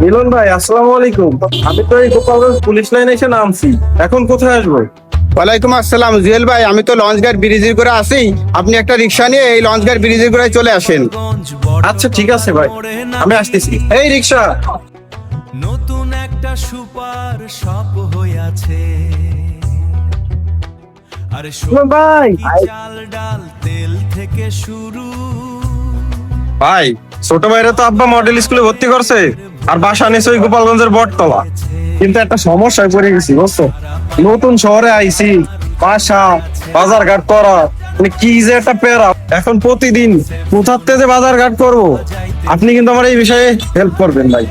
মিলন ভাই, আসসালামু আলাইকুম। আমি তো এই গোপালগঞ্জ পুলিশ লাইনে এসে নামছি, এখন কোথায় আসবো? ওয়ালাইকুম আসসালাম জুয়েল ভাই, আমি তো লঞ্চঘাট ব্রিজের করে আসি। আপনি একটা রিক্সা নিয়ে এই লঞ্চঘাট ব্রিজের করে চলে আসেন। আচ্ছা ঠিক আছে ভাই, আমি আসতেছি। এই রিক্সা। নতুন একটা সুপার শপ হইয়াছে। আরে ভাই চাল ডাল তেল থেকে শুরু। ভাই, ছোট ভাইরা তো আব্বা মডেল স্কুলে ভর্তি করছে, আর বাসা নিছে ওই গোপালগঞ্জের বটতলা। কিন্তু একটা সমস্যায় পড়ে গেছি বুঝছো, নতুন শহরে আইছি, বাসা বাজার ঘাট করা মানে কি যে একটা প্যারা। এখন প্রতিদিন কোথার থেকে বাজার ঘাট করবো, আপনি কিন্তু আমার এই বিষয়ে হেল্প করবেন ভাই।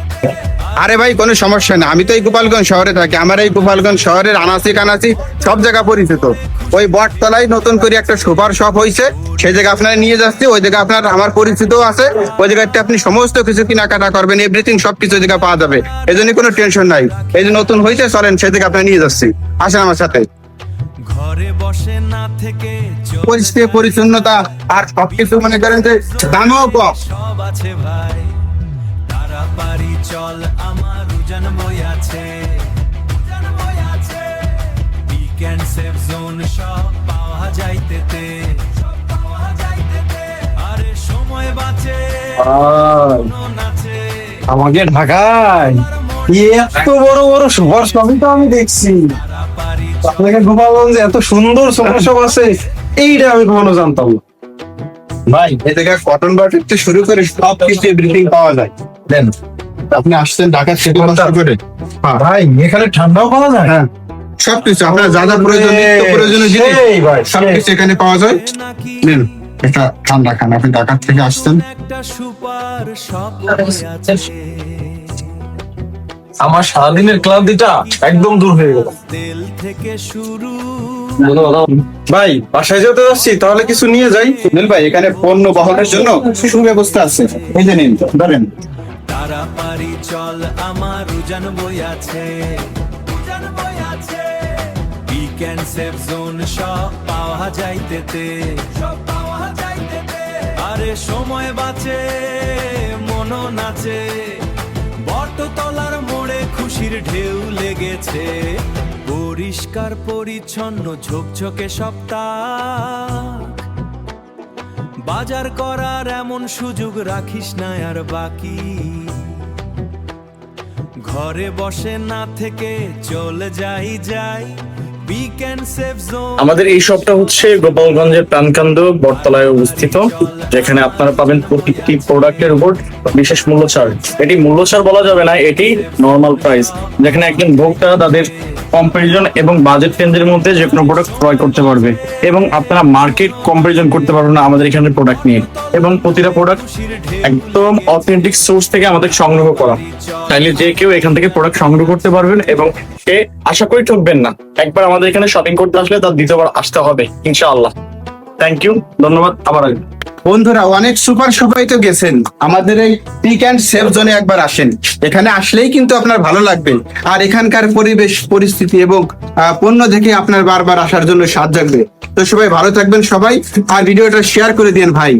আরে ভাই কোনো সমস্যা না, আমি তো এই গোপালগঞ্জ শহরে থাকি। আমার এই গোপালগঞ্জ শহরের আনাচি কানাচি সব জায়গা পরিচিত। ওই বটতলায় নতুন করে একটা সুপার শপ হয়েছে, সেই জায়গা আপনারা নিয়ে যাচ্ছি। ওই জায়গা আপনার আমার পরিচিত আছে, ওই জায়গাতে আপনি সমস্ত কিছু কেনাকাটা করবেন, এভরিথিং সবকিছু ওই জায়গা পাওয়া যাবে। এই জন্য কোনো টেনশন নাই। এই যে নতুন হয়েছে, চলেন সেই জায়গা আপনারা নিয়ে যাচ্ছি, আসেন আমার সাথে। ঘরে বসে না থেকে পরিস্থিতি পরিচ্ছন্নতা আর সবকিছু মনে করেন যে দামও কম। সব আছে ভাই, তারা পারি চল আমার উজান বই আছে। উইকেন্ড সেফ জোন সব পাওয়া যাইতেতে। আরে সময় বাঁচে নাচে। আমাকে ঢাকায় এত বড় বড় শহর সবই তো আমি দেখছি, আপনাকে গোপালগঞ্জে এত সুন্দর শহর সব আছে, এইটা আমি কখনো জানতাম না। ভাই এই জায়গায় কটন বাটিক থেকে শুরু করে সবকিছু এভরিথিং পাওয়া যায়। দেন আপনি আসছেন ঢাকা থেকে কষ্ট করে। ভাই এখানে ঠান্ডাও পাওয়া যায়? হ্যাঁ, সবকিছু আপনার যা যা প্রয়োজন, নিত্য প্রয়োজনীয় জিনিস সেই ভাই, সবকিছু এখানে পাওয়া যায়। নিন একটা ঠান্ডা খান, আপনি ঢাকা থেকে আসছেন। একটা সুপার শপ হইয়াছে। আমার সারাদিনের ক্লান্তিটা একদম দূর হয়ে গেল। তেল থেকে শুরু। ভাই বাসায় যেতে যাচ্ছি, তাহলে কিছু নিয়ে যাই। সুনীল ভাই এখানে পণ্য বহনের জন্য সুব্যবস্থা আছে, এই যে নিন ধরেন। তারা পারি চল আমার উজান বই আছে। উইকেন্ড সেফ জোন সব পাওয়া যাইতেতে। আরে সময় বাঁচে মনও নাচে। বটতলার মোড়ে খুশির ঢেউ লেগেছে। পরিষ্কার পরিচ্ছন্ন ঝকঝকে সপ্তাহ। বাজার করার এমন সুযোগ রাখিস না আর বাকি। ঘরে বসে না থেকে চলে যাই উইকেন্ড সেফ জোন। আমাদের এই শপটা হচ্ছে গোপালগঞ্জের প্রাণকেন্দ্র বটতলায় অবস্থিত, যেখানে আপনারা পাবেন প্রত্যেকটি প্রোডাক্টের উপর বিশেষ মূল্য ছাড়। এটি মূল্য ছাড় বলা যাবে না, এটি নর্মাল প্রাইস, যেখানে একজন ভোক্তা তাদের কম্পারিজন এবং বাজেট রেঞ্জের মধ্যে যে কোনো প্রোডাক্ট ক্রয় করতে পারবে, এবং আপনারা মার্কেট কম্পারিজন করতে পারবেন আমাদের এখানে প্রোডাক্ট নিয়ে। এবং প্রতিটা প্রোডাক্ট একদম অথেন্টিক সোর্স থেকে আমাদের সংগ্রহ করা। তাইলে যে কেউ এখান থেকে প্রোডাক্ট সংগ্রহ করতে পারবেন, এবং সে আশা করি ঠকবেন না। একবার আমাদের এখানে শপিং করতে আসলে তার দ্বিতীয়বার আসতে হবে ইনশাআল্লাহ। থ্যাংক ইউ, ধন্যবাদ। আবার আসবেন। বন্ধুরা অনেক সুপার শপাই তো গেছেন, আমাদের এই পিক অ্যান্ড সেফ জোনে একবার আসেন। এখানে আসলেই কিন্তু আপনার ভালো লাগবে, আর এখানকার পরিবেশ পরিস্থিতি এবং পণ্য দেখে আপনার বারবার আসার জন্য স্বাদ জাগবে। তো সবাই ভালো থাকবেন সবাই, আর ভিডিওটা শেয়ার করে দিন ভাই।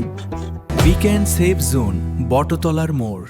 উইকেন্ড সেফ জোন, বটতলার মোড়।